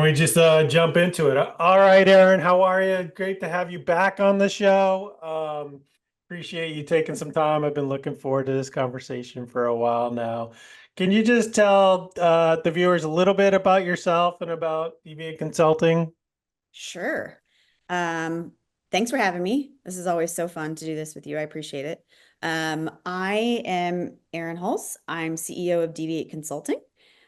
we just jump into it? All right, Erin, how are you? Great to have you back on the show. Appreciate you taking some time. I've been looking forward to this conversation for a while now. Can you just tell the viewers a little bit about yourself and about Deviate Consulting? Sure. Um, Thanks for having me. This is always so fun to do this with you. I appreciate it. I am Erin Hulse. I'm CEO of Deviate Consulting.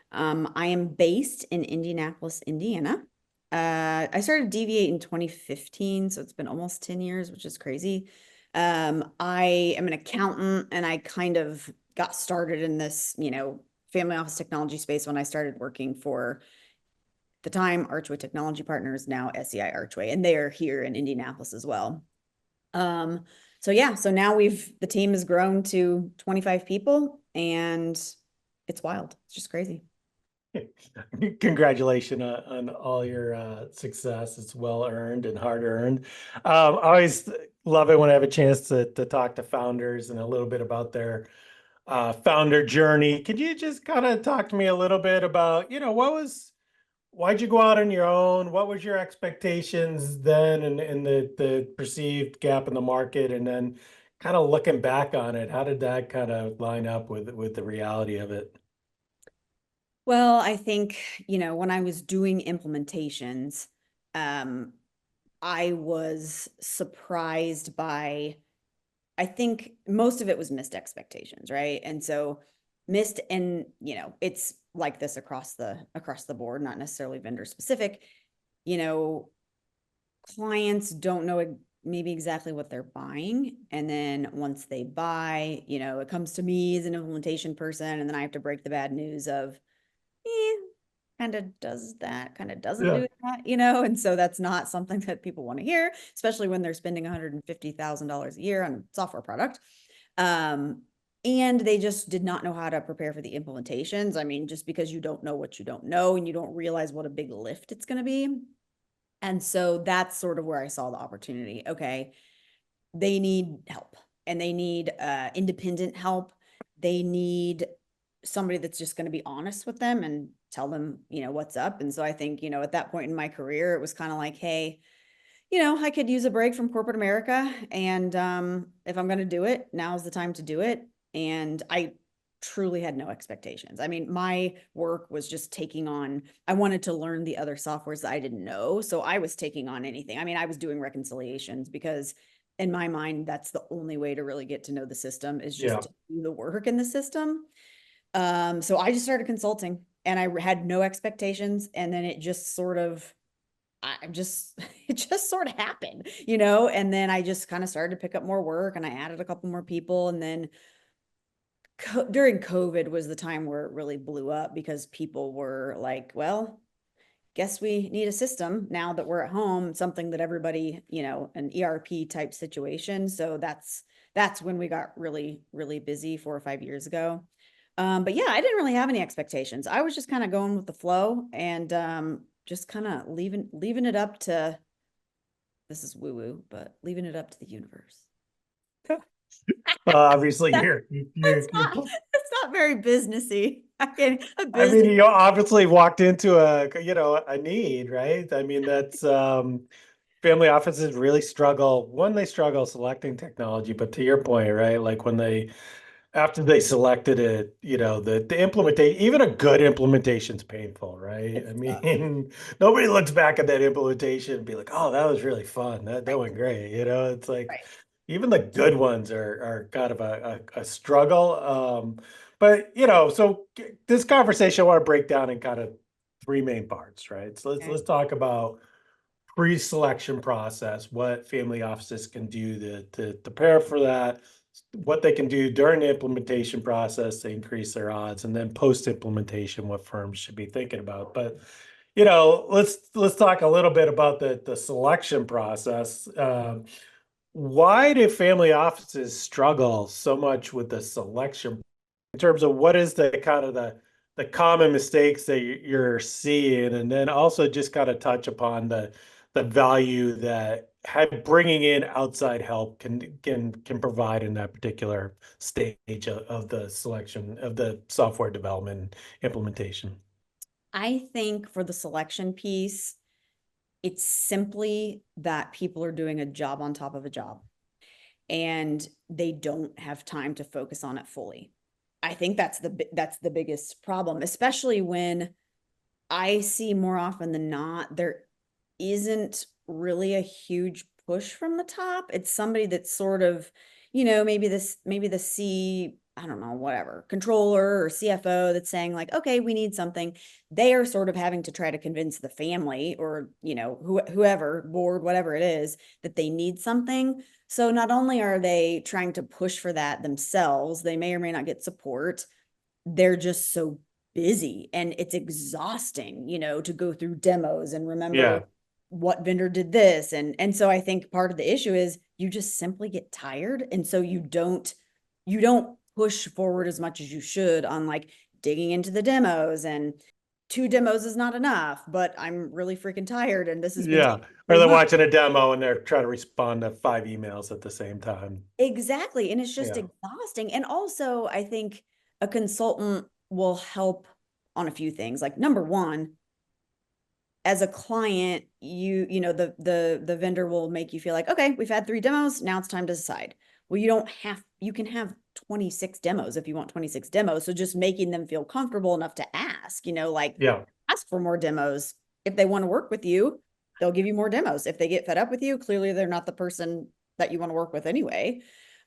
I am based in Indianapolis, Indiana. I started Deviate in 2015, so it's been almost 10 years, which is crazy. I am an accountant and I kind of got started in this, family office technology space when I started working for the time Archway Technology Partners, now SEI Archway, and they are here in Indianapolis as well. So yeah, so now the team has grown to 25 people and it's wild. It's just crazy. Congratulations on all your success. It's well earned and hard earned. I always love it when I have a chance to talk to founders and a little bit about their founder journey. Could you just kind of talk to me a little bit about, why'd you go out on your own? What was your expectations then and the perceived gap in the market? And then kind of looking back on it, how did that kind of line up with the reality of it? Well, I think, when I was doing implementations, um, I was surprised by, I think most of it was missed expectations, right? And so missed, and it's like this across the board, not necessarily vendor specific. You know, Clients don't know maybe exactly what they're buying. And then once they buy, it comes to me as an implementation person, and then I have to break the bad news of, eh, kind of does that, kind of doesn't Yeah. do that, and so that's not something that people want to hear, especially when they're spending $150,000 a year on a software product. Um, and they just did not know how to prepare for the implementations. I mean, just because you don't know what you don't know and you don't realize what a big lift it's going to be. And so that's sort of where I saw the opportunity. Okay, they need help and they need independent help. They need somebody that's just going to be honest with them and tell them, what's up. And so I think, at that point in my career, it was kind of like, hey, I could use a break from corporate America. And if I'm going to do it, now's the time to do it. And I truly had no expectations. I mean, my work was just taking on, I wanted to learn the other softwares that I didn't know. So I was taking on anything. I mean, I was doing reconciliations because in my mind, that's the only way to really get to know the system is just Yeah. to do the work in the system. So I just started consulting and I had no expectations. And then it just sort of, I just it just sort of happened, and then I just kind of started to pick up more work and I added a couple more people. And then during COVID was the time where it really blew up because people were like, well, guess we need a system now that we're at home, something that everybody, an ERP type situation. So that's when we got really, really busy 4 or 5 years ago. But yeah, I didn't really have any expectations. I was just kind of going with the flow and just kind of leaving it up to, this is woo woo, but leaving it up to the universe. Obviously, That's you're, you're, it's not very businessy. I mean, a I mean, business. you obviously walked into a need, right? I mean, that's family offices really struggle. One, they struggle selecting technology, but to your point, right? Like after they selected it, the implementation, even a good implementation is painful, right? I It's tough. mean, nobody looks back at that implementation and be like, oh, that was really fun. That Right. went great. It's like Right. even the good ones are kind of a struggle. But so this conversation I want to break down in kind of three main parts, right? So let's Okay. let's talk about pre-selection process, what family offices can do to prepare for that, what they can do during the implementation process to increase their odds, and then post-implementation, what firms should be thinking about. But let's talk a little bit about the selection process. Why do family offices struggle so much with the selection in terms of what is the kind of the common mistakes that you're seeing, and then also just kind of touch upon the value that bringing in outside help can provide in that particular stage of the selection of the software development implementation. I think for the selection piece, it's simply that people are doing a job on top of a job and they don't have time to focus on it fully. I think that's the biggest problem, especially when I see more often than not there isn't really a huge push from the top. It's somebody that's sort of, maybe the I don't know, whatever, controller or CFO that's saying like, okay, we need something. They are sort of having to try to convince the family or, whoever, board, whatever it is, that they need something. So not only are they trying to push for that themselves, they may or may not get support. They're just so busy and it's exhausting, to go through demos and Yeah. remember what vendor did this. And so I think part of the issue is you just simply get tired. And so you don't push forward as much as you should on like digging into the demos, and 2 demos is not enough, but I'm really freaking tired and this has been Yeah. taking Or 3 they're months. watching a demo and they're trying to respond to 5 emails at the same time. Exactly. And it's just Yeah. exhausting. And also, I think a consultant will help on a few things. Like number one, as a client, the vendor will make you feel like, okay, we've had 3 demos, now it's time to decide. Well, you can have 26 demos if you want 26 demos. So just making them feel comfortable enough to ask, like Yeah. ask for more demos. If they want to work with you, they'll give you more demos. If they get fed up with you, clearly they're not the person that you want to work with anyway.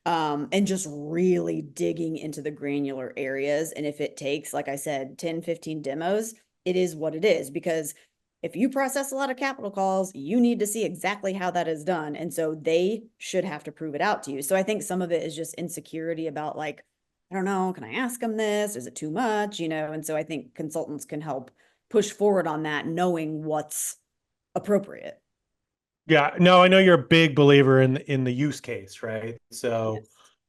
And just really digging into the granular areas. And if it takes, like I said, 10, 15 demos, it is what it is. Because if you process a lot of capital calls, you need to see exactly how that is done. And so they should have to prove it out to you. So I think some of it is just insecurity about like, I don't know, can I ask them this? Is it too much? And so I think consultants can help push forward on that, knowing what's appropriate. Yeah. No, I know you're a big believer in the use case, right? So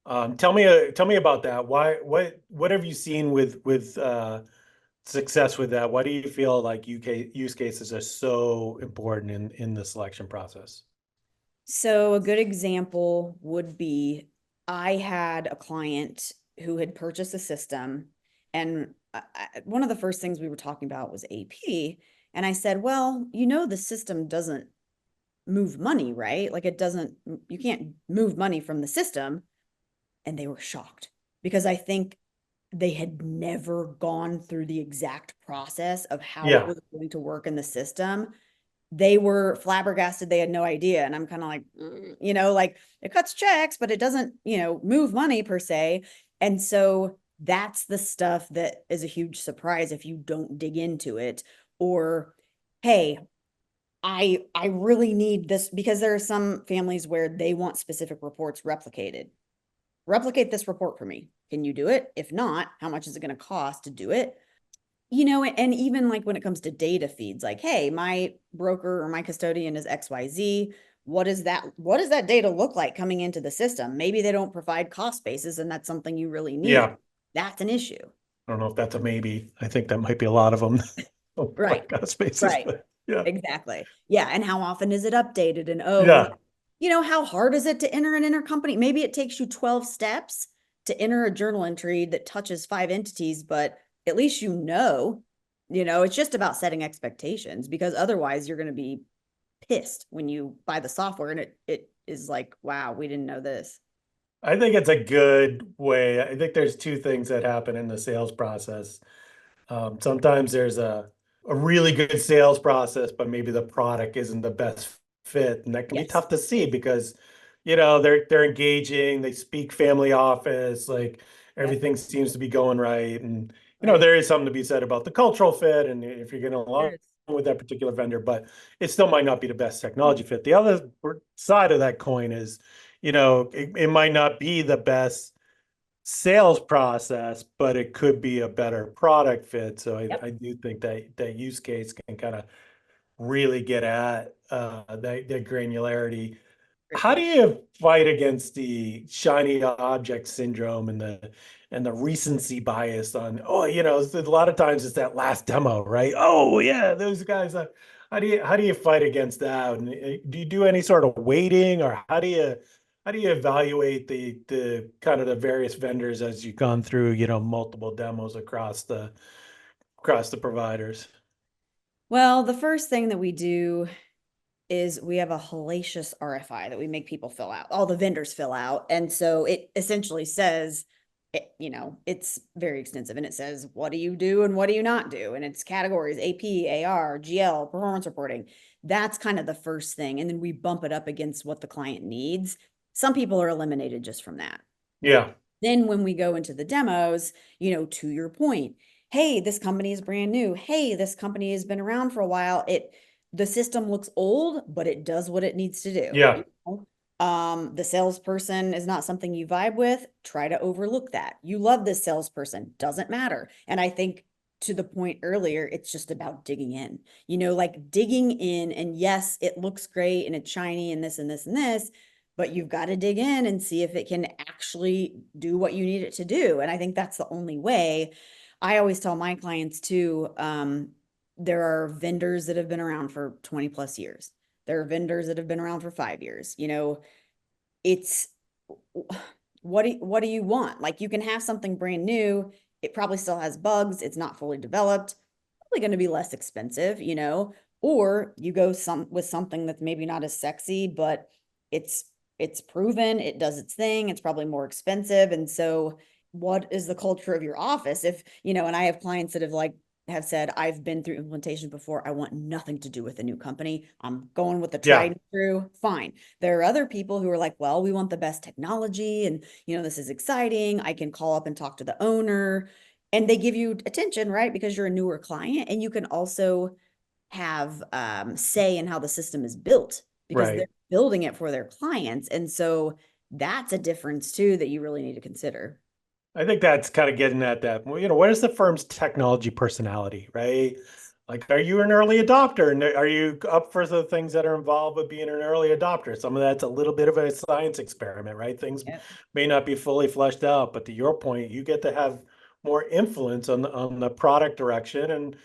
Yes. tell me about that. What have you seen with success with that? Why do you feel like UK use cases are so important in the selection process? So a good example would be I had a client who had purchased a system, and one of the first things we were talking about was AP. And I said, well, the system doesn't move money, right? Like you can't move money from the system. And they were shocked because I think they had never gone through the exact process of how it Yeah. was going to work in the system. They were flabbergasted. They had no idea. And I'm kind of like, like it cuts checks, but it doesn't, move money per se. And so that's the stuff that is a huge surprise if you don't dig into it. Or, hey, I really need this, because there are some families where they want specific reports replicated. Replicate this report for me. Can you do it? If not, how much is it going to cost to do it? And even like when it comes to data feeds, like, hey, my broker or my custodian is XYZ. What does that data look like coming into the system? Maybe they don't provide cost bases and that's something you really need. Yeah. That's an issue. I don't know if that's a maybe. I think that might be a lot of them. Oh, Right. like spaces, Right. but yeah. Exactly. Yeah. And how often is it updated? And Yeah. how hard is it to enter an intercompany? Maybe it takes you 12 steps to enter a journal entry that touches 5 entities, but at least it's just about setting expectations, because otherwise you're going to be pissed when you buy the software and it is like, wow, we didn't know this. I think it's a good way. I think there's two things that happen in the sales process. Sometimes there's a really good sales process, but maybe the product isn't the best fit, and that can be Yes. tough to see because, they're engaging, they speak family office, like Yep. everything seems to be going right, and Right. there is something to be said about the cultural fit, and if you're getting along There is. with that particular vendor, but it still might not be the best technology fit. The other side of that coin is, it might not be the best sales process, but it could be a better product fit. So Yep. I do think that use case can kind of really get at that granularity. Great How do point. you fight against the shiny object syndrome and the recency bias on, a lot of times it's that last demo, right? Oh yeah, those guys. How do you fight against that? And do you do any sort of weighting, or how do you evaluate the kind of the various vendors as you've gone through, multiple demos across the providers? Well, the first thing that we do is we have a hellacious RFI that we make people fill out, all the vendors fill out. And so it essentially says, it's very extensive and it says, what do you do and what do you not do? And it's categories, AP, AR, GL, performance reporting. That's kind of the first thing. And then we bump it up against what the client needs. Some people are eliminated just from that. Yeah. Then when we go into the demos, to your point, hey, this company is brand new. Hey, this company has been around for a while. The system looks old, but it does what it needs to do. Yeah. The salesperson is not something you vibe with. Try to overlook that. You love this salesperson, doesn't matter. And I think to the point earlier, it's just about digging in, like digging in. And yes, it looks great and it's shiny and this and this and this, but you've got to dig in and see if it can actually do what you need it to do. And I think that's the only way. I always tell my clients too, there are vendors that have been around for 20 plus years. There are vendors that have been around for 5 years. It's what do you want? Like, you can have something brand new. It probably still has bugs. It's not fully developed. Probably going to be less expensive, or you go with something that's maybe not as sexy, but it's proven, it does its thing. It's probably more expensive. And so what is the culture of your office? If, and I have clients that have said, I've been through implementation before. I want nothing to do with a new company. I'm going with the tried and true. Fine. There are other people who are like, well, we want the best technology and, this is exciting. I can call up and talk to the owner and they give you attention, right? Because you're a newer client and you can also have say in how the system is built because they're building it for their clients. And so that's a difference too that you really need to consider. I think that's kind of getting at that. What is the firm's technology personality, right? Like, are you an early adopter? And are you up for the things that are involved with being an early adopter? Some of that's a little bit of a science experiment, right? Things may not be fully fleshed out, but to your point, you get to have more influence on the product direction. And,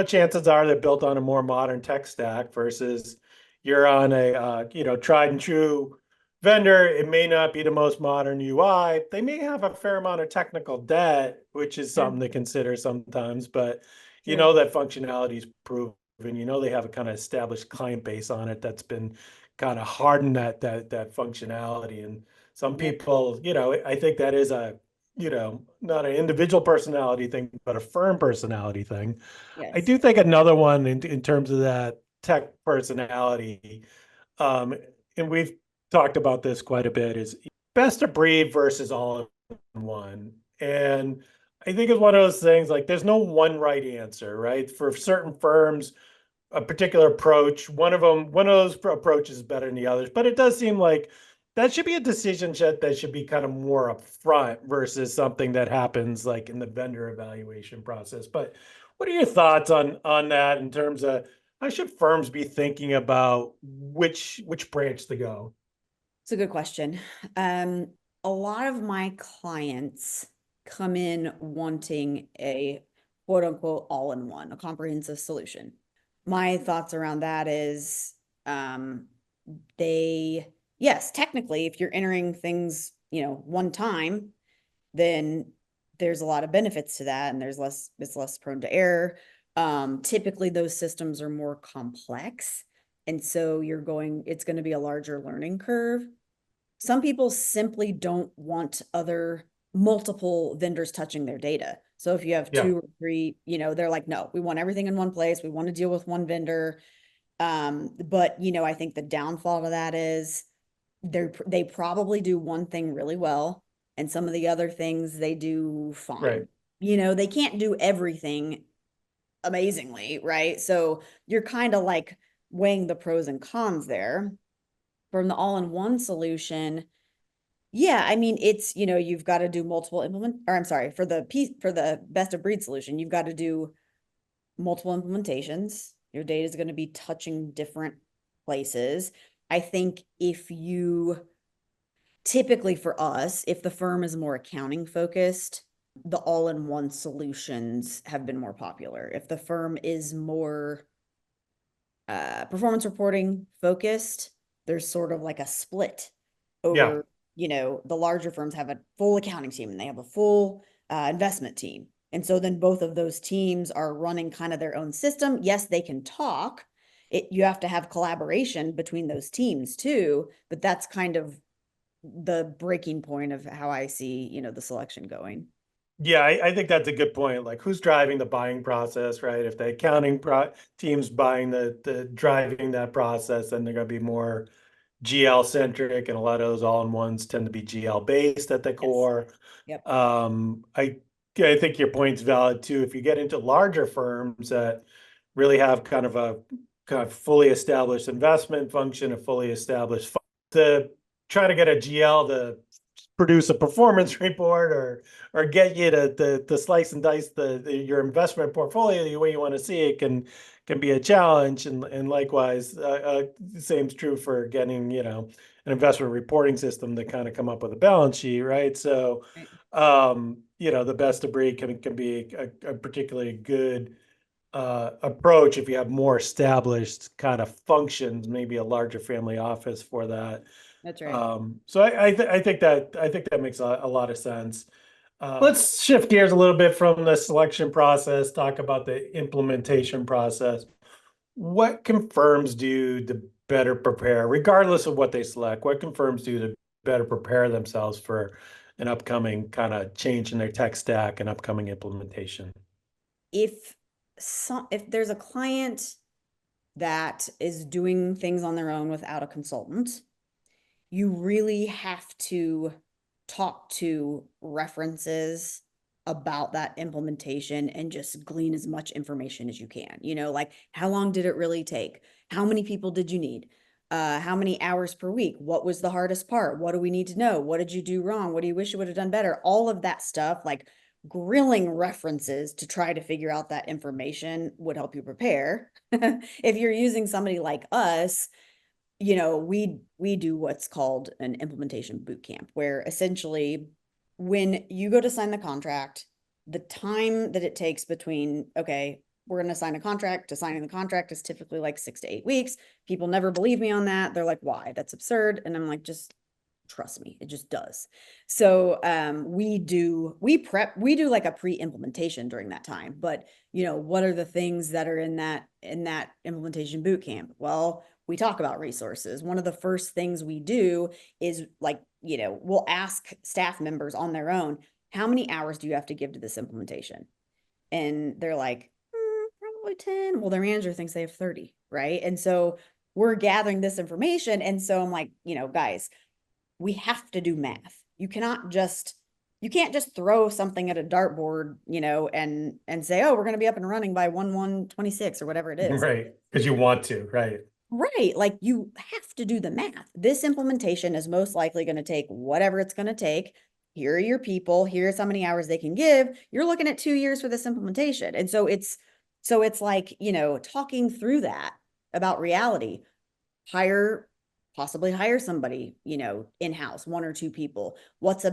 chances are they're built on a more modern tech stack versus you're on a, tried and true vendor. It may not be the most modern UI. They may have a fair amount of technical debt, which is something to consider sometimes, but that functionality is proven. They have a kind of established client base on it that's been kind of hardened that functionality. And some people, I think that is a, not an individual personality thing, but a firm personality thing. Yes. I do think another one in terms of that tech personality, and we've talked about this quite a bit, is best of breed versus all in one. And I think it's one of those things, like, there's no one right answer, right? For certain firms, a particular approach, one of those approaches is better than the others. But it does seem like that should be a decision that should be kind of more upfront versus something that happens like in the vendor evaluation process. But what are your thoughts on that in terms of how should firms be thinking about which branch to go? It's a good question. A lot of my clients come in wanting a quote unquote all-in-one, a comprehensive solution. My thoughts around that is yes, technically, if you're entering things, one time, then there's a lot of benefits to that and it's less prone to error. Typically those systems are more complex. And so it's going to be a larger learning curve. Some people simply don't want multiple vendors touching their data. So if you have two or three, they're like, no, we want everything in one place. We want to deal with one vendor. But I think the downfall to that is they probably do one thing really well. And some of the other things they do fine. Right. They can't do everything amazingly, right? So you're kind of like weighing the pros and cons there. From the all-in-one solution, yeah, I mean, it's, you've got to do multiple for the best of breed solution, you've got to do multiple implementations. Your data is going to be touching different places. I think typically for us, if the firm is more accounting focused, the all-in-one solutions have been more popular. If the firm is more performance reporting focused, there's sort of like a split over, the larger firms have a full accounting team and they have a full investment team. And so then both of those teams are running kind of their own system. Yes, they can talk. You have to have collaboration between those teams too, but that's kind of the breaking point of how I see, the selection going. Yeah, I think that's a good point. Like, who's driving the buying process, right? If the accounting team's buying the driving that process, then they're going to be more GL centric, and a lot of those all-in-ones tend to be GL based at the Yes. core. Yep. I think your point's valid too. If you get into larger firms that really have kind of a kind of fully established investment function, a fully established to try to get a GL to produce a performance report or get you to slice and dice your investment portfolio the way you want to see it can be a challenge, and likewise same's true for getting an investment reporting system to kind of come up with a balance sheet, right? So Right. the best of breed can be a particularly good approach if you have more established kind of functions, maybe a larger family office for that. That's right. So I think that makes a lot of sense. Let's shift gears a little bit from the selection process, talk about the implementation process. What can firms do to better prepare, regardless of what they select? What can firms do to better prepare themselves for an upcoming kind of change in their tech stack and upcoming implementation? If if there's a client that is doing things on their own without a consultant, you really have to talk to references about that implementation and just glean as much information as you can. Like, how long did it really take? How many people did you need? How many hours per week? What was the hardest part? What do we need to know? What did you do wrong? What do you wish you would have done better? All of that stuff, like grilling references to try to figure out that information would help you prepare. If you're using somebody like us, we do what's called an implementation boot camp, where essentially when you go to sign the contract, the time that it takes between, okay, we're going to sign a contract to signing the contract is typically like 6 to 8 weeks. People never believe me on that. They're like, why? That's absurd. And I'm like, just trust me, it just does. So we do like a pre-implementation during that time. But what are the things that are in that implementation boot camp? Well, we talk about resources. One of the first things we do is like, we'll ask staff members on their own, how many hours do you have to give to this implementation? And they're like, probably 10. Well, their manager thinks they have 30, right? And so we're gathering this information. And so I'm like, guys, we have to do math. You can't just throw something at a dartboard, and say, oh, we're going to be up and running by 1/1/26 or whatever it is. Right, because you want to, right? Right. Like, you have to do the math. This implementation is most likely going to take whatever it's going to take. Here are your people. Here's how many hours they can give. You're looking at 2 years for this implementation. And so it's like, talking through that about reality. Possibly hire somebody, in-house, one or two people. What's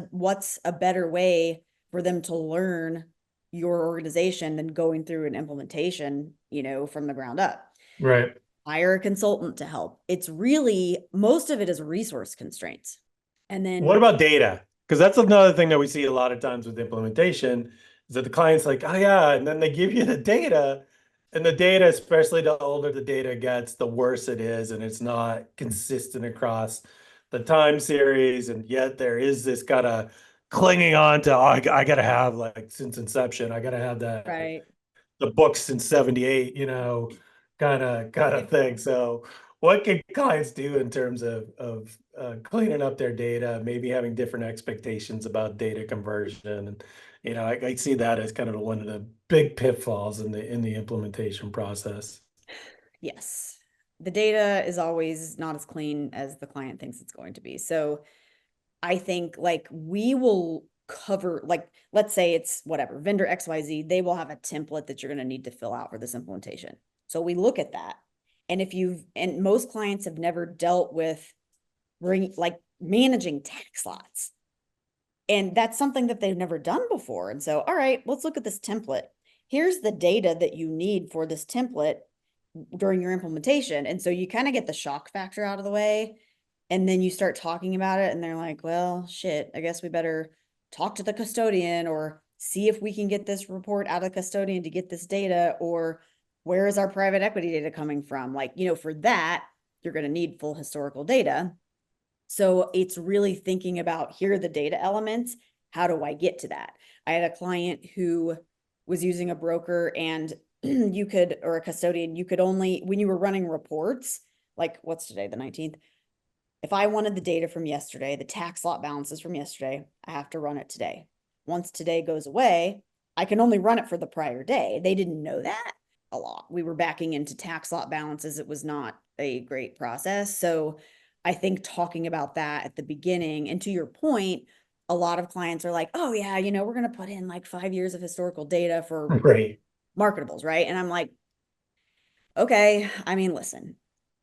a better way for them to learn your organization than going through an implementation, from the ground up? Right. Hire a consultant to help. It's really, most of it is resource constraints. And What then, about data? Because that's another thing that we see a lot of times with implementation is that the client's like, oh yeah, and then they give you the data, and the data, especially the older the data gets, the worse it is, and it's not consistent across the time series, and yet there is this kind of clinging on to, oh, I gotta have, like, since inception, I gotta have that right. the books since 78, kind of thing. So what can clients do in terms of cleaning up their data, maybe having different expectations about data conversion? And I see that as kind of one of the big pitfalls in the implementation process. Yes. The data is always not as clean as the client thinks it's going to be. So I think, like, we will cover, like, let's say it's whatever, vendor XYZ, they will have a template that you're going to need to fill out for this implementation. So we look at that. And and most clients have never dealt with managing tax lots. And that's something that they've never done before. And so, all right, let's look at this template. Here's the data that you need for this template during your implementation. And so you kind of get the shock factor out of the way. And then you start talking about it, and they're like, well, shit, I guess we better talk to the custodian, or see if we can get this report out of custodian to get this data, or where is our private equity data coming from? Like, for that, you're going to need full historical data. So it's really thinking about, here are the data elements. How do I get to that? I had a client who was using a broker, and you could, or a custodian, you could only, when you were running reports, like what's today, the 19th, if I wanted the data from yesterday, the tax lot balances from yesterday, I have to run it today. Once today goes away, I can only run it for the prior day. They didn't know that a lot. We were backing into tax lot balances. It was not a great process. So I think talking about that at the beginning, and to your point, a lot of clients are like, oh yeah, we're going to put in like 5 years of historical data for Right. marketables, right? And I'm like, okay, I mean, listen,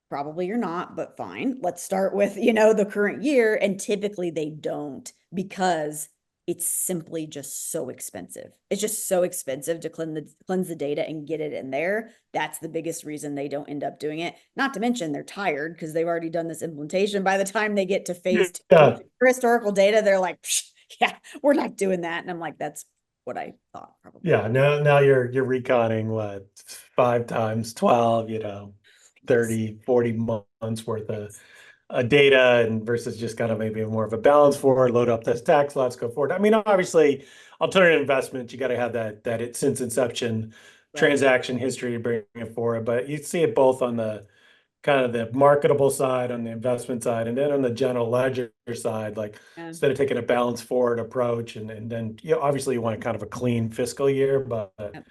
probably you're not, but fine. Let's start with, the current year. And typically they don't, because it's simply just so expensive. It's just so expensive to cleanse the data and get it in there. That's the biggest reason they don't end up doing it. Not to mention they're tired because they've already done this implementation. By the time they get to phase 2 Yeah. for historical data, they're like, yeah, we're not doing that. And I'm like, that's what I thought probably. Yeah. Now you're reconning what, 5 times 12, 30, 40 months worth of data, and versus just kind of maybe more of a balance forward, load up this tax lots, go forward. I mean, obviously, alternative investments, you got to have that it since inception Right. transaction history to bring it forward. But you see it both on the kind of the marketable side, on the investment side, and then on the general ledger side, like Yeah. instead of taking a balance forward approach, and then obviously you want kind of a clean fiscal year, but Yep.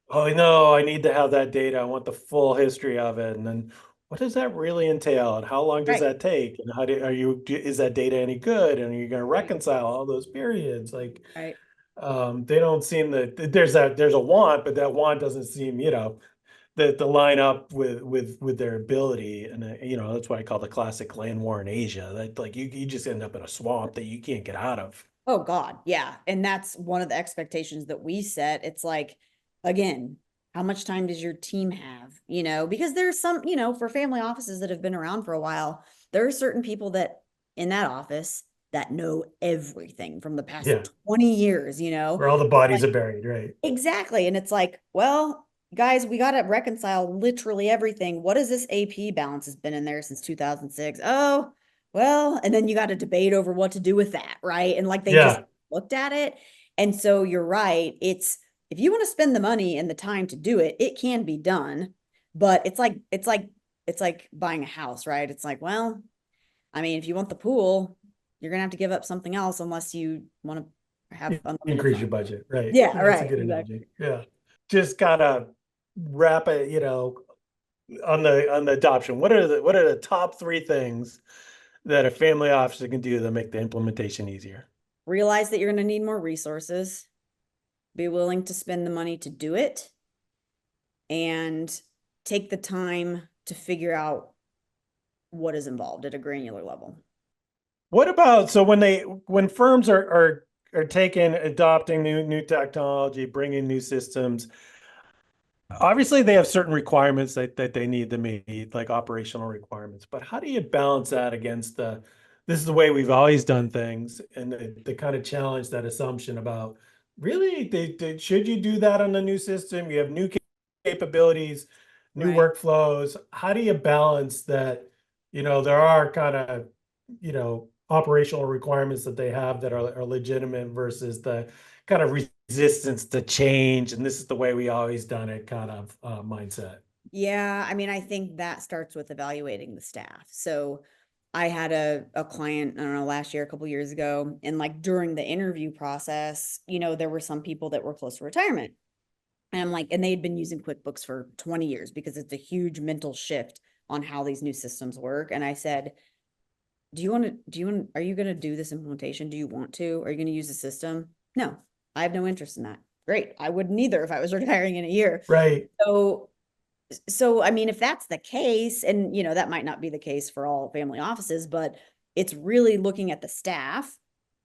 oh no, I need to have that data. I want the full history of it. And then what does that really entail? And how long does Right. that take? And is that data any good? And are you going to Right. reconcile all those periods? Like, Right. they don't seem there's a want, but that want doesn't seem, the line up with their ability. And, that's why I call the classic land war in Asia, that like you just end up in a swamp that you can't get out of. Oh God, yeah. And that's one of the expectations that we set. It's like, again, how much time does your team have? Because there's some, for family offices that have been around for a while, there are certain people that in that office that know everything from the past Yeah. 20 years, Where all the It's bodies like, are buried, right? exactly. And it's like, well, guys, we got to reconcile literally everything. What is this AP balance has been in there since 2006? Oh, well, and then you got to debate over what to do with that, right? And like they just Yeah. looked at it. And so you're right. It's, if you want to spend the money and the time to do it, it can be done. But it's like buying a house, right? It's like, well, I mean, if you want the pool, you're gonna have to give up something else unless you want to have unlimited Increase fun. your budget, right? Yeah, That's a right. good Exactly. analogy. Yeah. Just gotta wrap it, on the adoption. What are the top 3 things that a family officer can do to make the implementation easier? Realize that you're going to need more resources, be willing to spend the money to do it, and take the time to figure out what is involved at a granular level. What about, so when firms are adopting new technology, bringing new systems, obviously they have certain requirements that they need to meet, like operational requirements. But how do you balance that against this is the way we've always done things, and the kind of challenge that assumption about really should you do that on the new system? You have new capabilities, new Right. workflows. How do you balance that? There are kind of, operational requirements that they have that are legitimate versus the kind of resistance to change, and this is the way we always done it kind of mindset. Yeah, I mean, I think that starts with evaluating the staff. So I had a client, I don't know, last year, a couple years ago, and like during the interview process, there were some people that were close to retirement. And I'm like, and they had been using QuickBooks for 20 years because it's a huge mental shift on how these new systems work. And I said, are you going to do this implementation? Do you want to? Are you going to use the system? No, I have no interest in that. Great. I wouldn't either if I was retiring in a year. Right. So, I mean, if that's the case, and that might not be the case for all family offices, but it's really looking at the staff.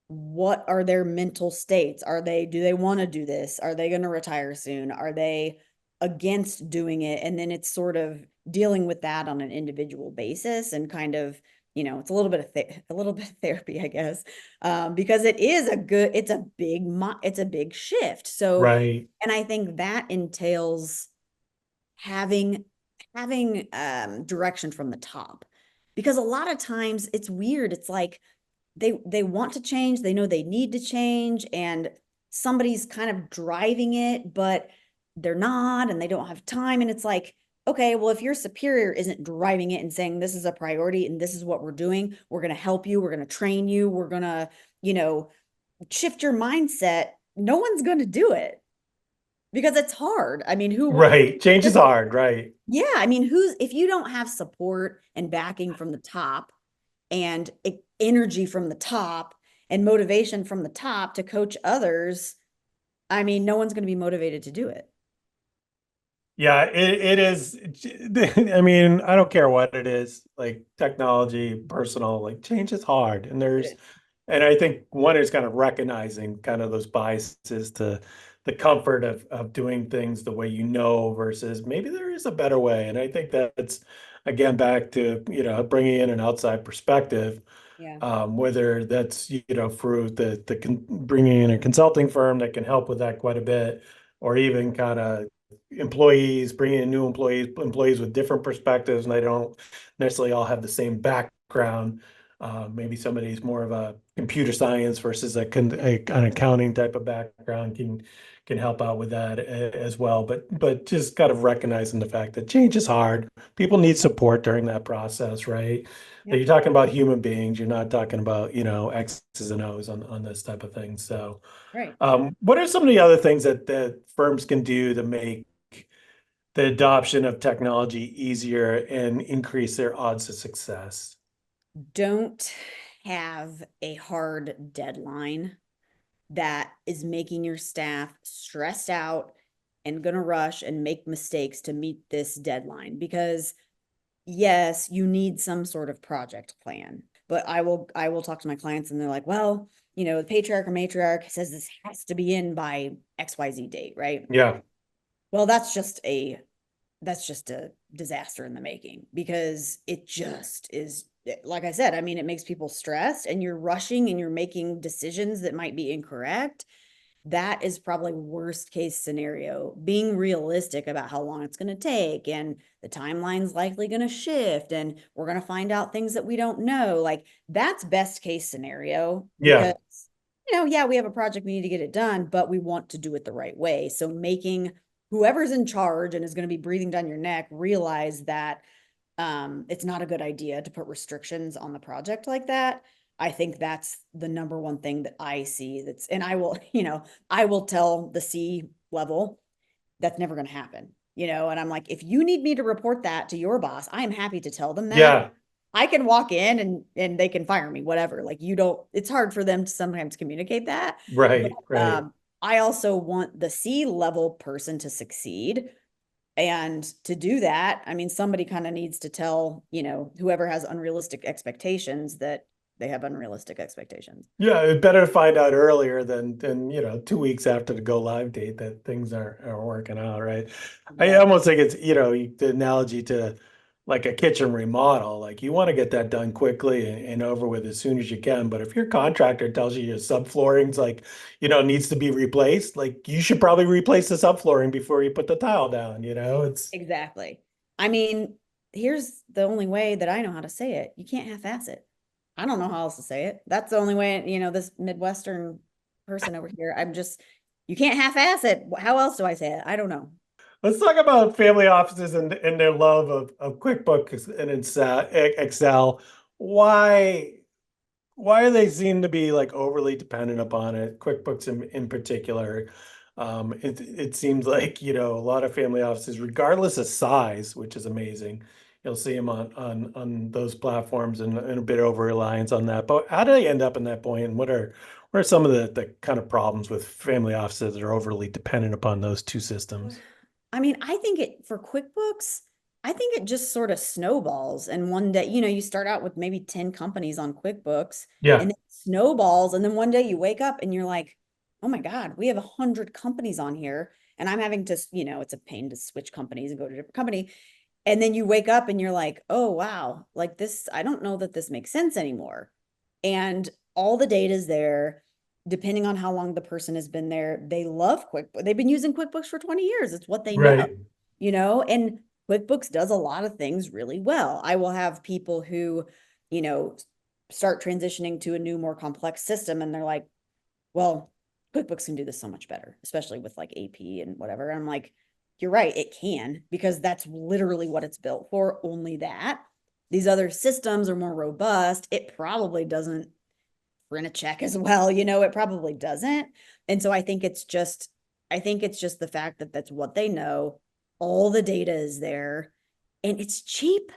What are their mental states? Do they want to do this? Are they going to retire soon? Are they against doing it? And then it's sort of dealing with that on an individual basis and kind of it's a little bit of a little bit of therapy, I guess, because it's a big shift. So, Right. and I think that entails having direction from the top, because a lot of times it's weird. It's like they want to change, they know they need to change, and somebody's kind of driving it, but they're not, and they don't have time. And it's like, okay, well, if your superior isn't driving it and saying this is a priority and this is what we're doing, we're going to help you, we're going to train you, we're going to, shift your mindset, no one's going to do it because it's hard. I mean, Right. Change is hard. Right. yeah, I mean, if you don't have support and backing from the top and energy from the top and motivation from the top to coach others, I mean, no one's going to be motivated to do it. Yeah, it is. I mean, I don't care what it is, like technology, personal, like change is hard. And I think one is kind of recognizing kind of those biases to the comfort of doing things the way versus maybe there is a better way. And I think that's again back to, bringing in an outside perspective, Yeah. whether that's, through bringing in a consulting firm that can help with that quite a bit, or even kind of bringing in new employees with different perspectives, and they don't necessarily all have the same background. Maybe somebody's more of a computer science versus an accounting type of background can help out with that as well. But just kind of recognizing the fact that change is hard. People need support during that process, right? That Yep. you're talking about human beings. You're not talking about, X's and O's on this type of thing. So, Right. what are some of the other things that firms can do to make the adoption of technology easier and increase their odds of success? Don't have a hard deadline that is making your staff stressed out and going to rush and make mistakes to meet this deadline, because yes, you need some sort of project plan. But I will talk to my clients and they're like, well, the patriarch or matriarch says this has to be in by XYZ date, right? Yeah. Well, that's just a disaster in the making, because it just is, like I said, I mean, it makes people stressed and you're rushing and you're making decisions that might be incorrect. That is probably worst case scenario. Being realistic about how long it's going to take, and the timeline's likely going to shift, and we're going to find out things that we don't know. Like, that's best case scenario, Yeah. because yeah, we have a project, we need to get it done, but we want to do it the right way. So making whoever's in charge and is going to be breathing down your neck realize that it's not a good idea to put restrictions on the project like that. I think that's the number one thing that I see and I will tell the C level that's never going to happen, and I'm like, if you need me to report that to your boss, I am happy to tell them that. Yeah. I can walk in and they can fire me, whatever. Like, it's hard for them to sometimes communicate that. But Right. Right. I also want the C level person to succeed. And to do that, I mean, somebody kind of needs to tell, whoever has unrealistic expectations that they have unrealistic expectations. Yeah, it's better to find out earlier than 2 weeks after the go live date that things are working out, right? I Exactly. almost think it's, the analogy to like a kitchen remodel, like you want to get that done quickly and over with as soon as you can. But if your contractor tells you your subflooring's like, needs to be replaced, like you should probably replace the subflooring before you put the tile down, it's Exactly. I mean, here's the only way that I know how to say it. You can't half-ass it. I don't know how else to say it. That's the only way, this Midwestern person over here, you can't half-ass it. How else do I say it? I don't know. Let's talk about family offices and their love of QuickBooks and Excel. Why why do they seem to be like overly dependent upon it? QuickBooks in particular. It seems like, a lot of family offices, regardless of size, which is amazing. You'll see them on those platforms and a bit over reliance on that. But how do they end up in that point? And what are some of the kind of problems with family offices that are overly dependent upon those two systems? I mean, I think for QuickBooks, I think it just sort of snowballs. And one day, you start out with maybe 10 companies on QuickBooks, Yeah. and it snowballs. And then one day you wake up and you're like, oh my God, we have 100 companies on here. And I'm having to, it's a pain to switch companies and go to a different company. And then you wake up and you're like, oh, wow, like this, I don't know that this makes sense anymore. And all the data is there. Depending on how long the person has been there, they love QuickBooks. They've been using QuickBooks for 20 years. It's what they know, Right. and QuickBooks does a lot of things really well. I will have people who, you know, start transitioning to a new, more complex system, and they're like, well, QuickBooks can do this so much better, especially with like AP and whatever. And I'm like, you're right, it can, because that's literally what it's built for, only that. These other systems are more robust. It probably doesn't print a check as well, it probably doesn't. And so I think it's just the fact that that's what they know. All the data is there and it's cheap,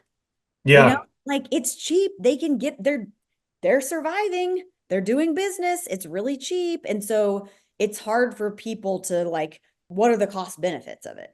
Yeah. like it's cheap. They can get they're surviving, they're doing business. It's really cheap. And so it's hard for people to like, what are the cost benefits of it?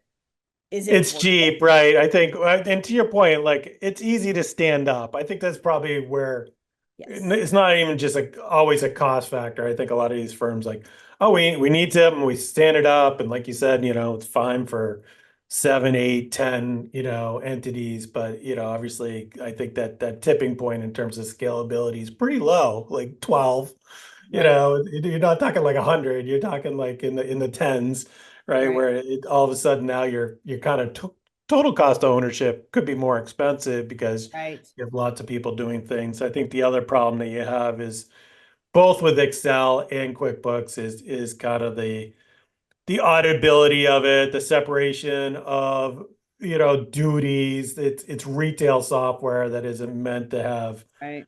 Is it It's worth it? cheap, right? I think, and to your point, like it's easy to stand up. I think that's probably where Yes. it's not even just like always a cost factor. I think a lot of these firms like, oh, we need to, and we stand it up, and like you said, it's fine for 7, 8, 10, entities, but obviously, I think that tipping point in terms of scalability is pretty low, like 12. Right. You're not talking like 100. You're talking like in the tens, right? Right. Where all of a sudden now you're kind of total cost of ownership could be more expensive because Right. you have lots of people doing things. I think the other problem that you have is both with Excel and QuickBooks is kind of the auditability of it, the separation of duties. It's retail software that isn't meant to have Right.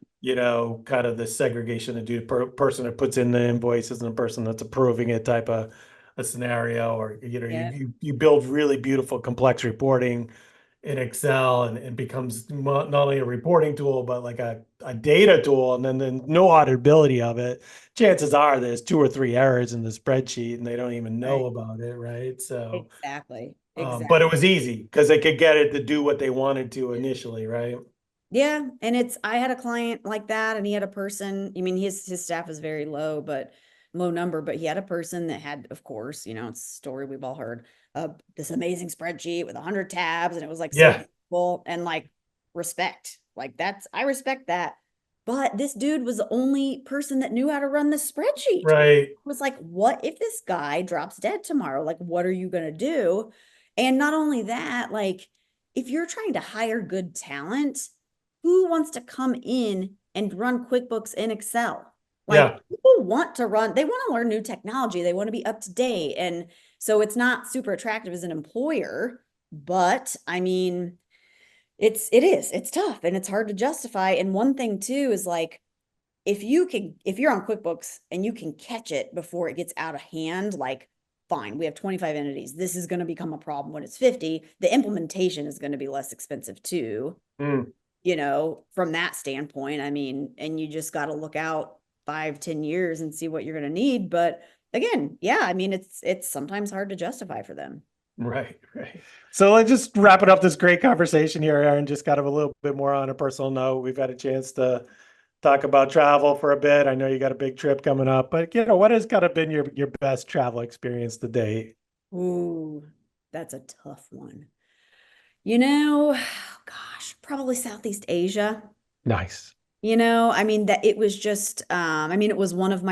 kind of the segregation to do person that puts in the invoices and the person that's approving it type of a scenario, or Yeah. you build really beautiful complex reporting in Excel, and becomes not only a reporting tool but like a data tool, and then no auditability of it. Chances are there's 2 or 3 errors in the spreadsheet and they don't even know Right. about it, right? So Exactly. but it Exactly. was easy because they could get it to do what they wanted to initially, right? Yeah, and I had a client like that, and he had a person, I mean, his staff is very low, but low number, but he had a person that had, of course, it's a story we've all heard, this amazing spreadsheet with 100 tabs, and it was like so Yeah, beautiful, and like respect. Like I respect that. But this dude was the only person that knew how to run this spreadsheet. right. I was like, what if this guy drops dead tomorrow? Like, what are you gonna do? And not only that, like if you're trying to hire good talent, who wants to come in and run QuickBooks in Excel? Like Yeah. people want to run, they want to learn new technology, they want to be up to date. And so it's not super attractive as an employer, but I mean, it's tough and it's hard to justify. And one thing too is like if you're on QuickBooks and you can catch it before it gets out of hand, like fine, we have 25 entities. This is going to become a problem when it's 50. The implementation is going to be less expensive too, Mm. from that standpoint. I mean, and you just got to look out 5, 10 years and see what you're going to need. But again, yeah, I mean, it's sometimes hard to justify for them. Right, right. So let's just wrap it up this great conversation here, Aaron. Just kind of a little bit more on a personal note. We've had a chance to talk about travel for a bit. I know you got a big trip coming up, but what has kind of been your best travel experience to date? Ooh, that's a tough one. Gosh, probably Southeast Asia. Nice. I mean, that it was just, I mean, it was one of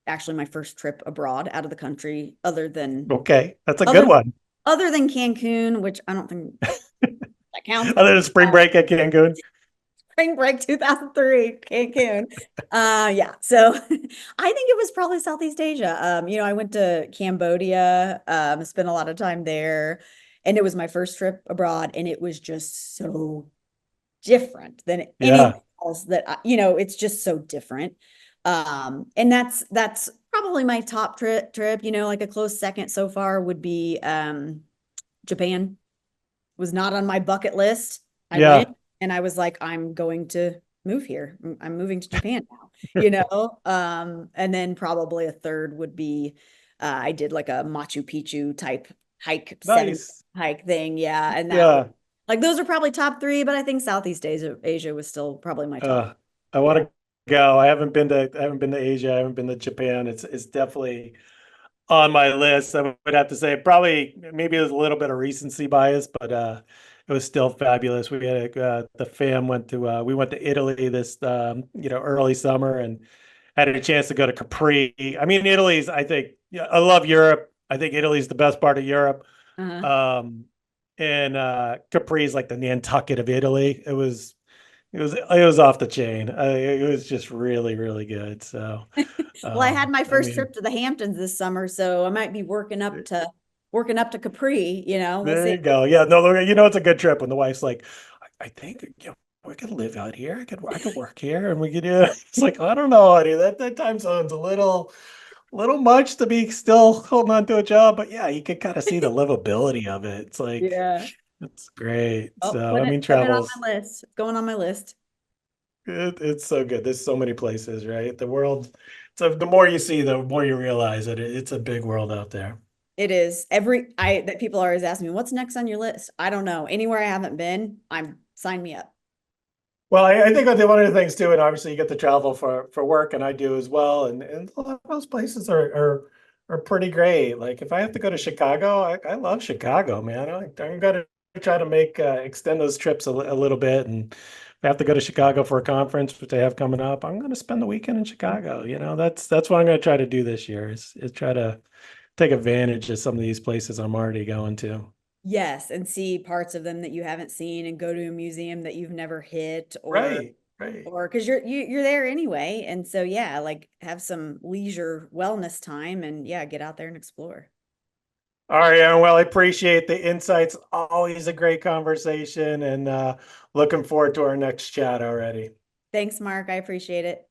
actually my first trip abroad out of the country, Okay, that's a good other, one. other than Cancun, which I don't think that counts, but Other than spring break at Cancun. spring break 2003, Cancun. Yeah. So I think it was probably Southeast Asia. I went to Cambodia, spent a lot of time there, and it was my first trip abroad, and it was just so different than Yeah, anything else it's just so different. And that's probably my top trip, like a close second so far would be Japan. Was not on my bucket list. I yeah. went and I was like, I'm going to move here. I'm moving to Japan now. And then probably a third would be I did like a Machu Picchu type hike, 7 Nice. hike thing. Yeah. And that was Yeah. like those are probably top three, but I think Southeast Asia was still probably my top. Uh, I want Yeah. to go. I haven't been to Asia. I haven't been to Japan. It's definitely on my list. I would have to say probably maybe there's a little bit of recency bias, but it was still fabulous. We had the fam went to we went to Italy this early summer and had a chance to go to Capri. I mean, Italy's I think yeah, I love Europe. I think Italy's the best part of Europe. Uh-huh. Um, and Capri's like the Nantucket of Italy. It was off the chain. It was just really really good. So Well, I had my I first mean, trip to the Hamptons this summer, so I might be working up to Capri, we'll there see. you go. Yeah, no, it's a good trip when the wife's like, I think we could live out here. I could work here, and we could do. It's like I don't know, honey. That time zone's a little much to be still holding on to a job, but yeah, you can kind of see the livability of it. It's like Yeah. it's great. Oh, So I putting mean, it putting it on travels. my list. It's going on my list. It's so good. There's so many places, right? The world. So the more you see, the more you realize that it's a big world out there. It is. That people are always asking me, what's next on your list? I don't know. Anywhere I haven't been, sign me up. Well, I think one of the things too, and obviously you get to travel for work, and I do as well. And a lot of those places are pretty great. Like if I have to go to Chicago, I love Chicago, man. I'm gonna try to make extend those trips a little bit. And if I have to go to Chicago for a conference, which they have coming up, I'm gonna spend the weekend in Chicago. That's what I'm gonna try to do this year is try to take advantage of some of these places I'm already going to. Yes, and see parts of them that you haven't seen and go to a museum that you've never hit or Right, right. or because you're there anyway. And so yeah, like have some leisure wellness time and yeah, get out there and explore. All right, Aaron. Well, I appreciate the insights. Always a great conversation, and looking forward to our next chat already. Thanks, Mark. I appreciate it.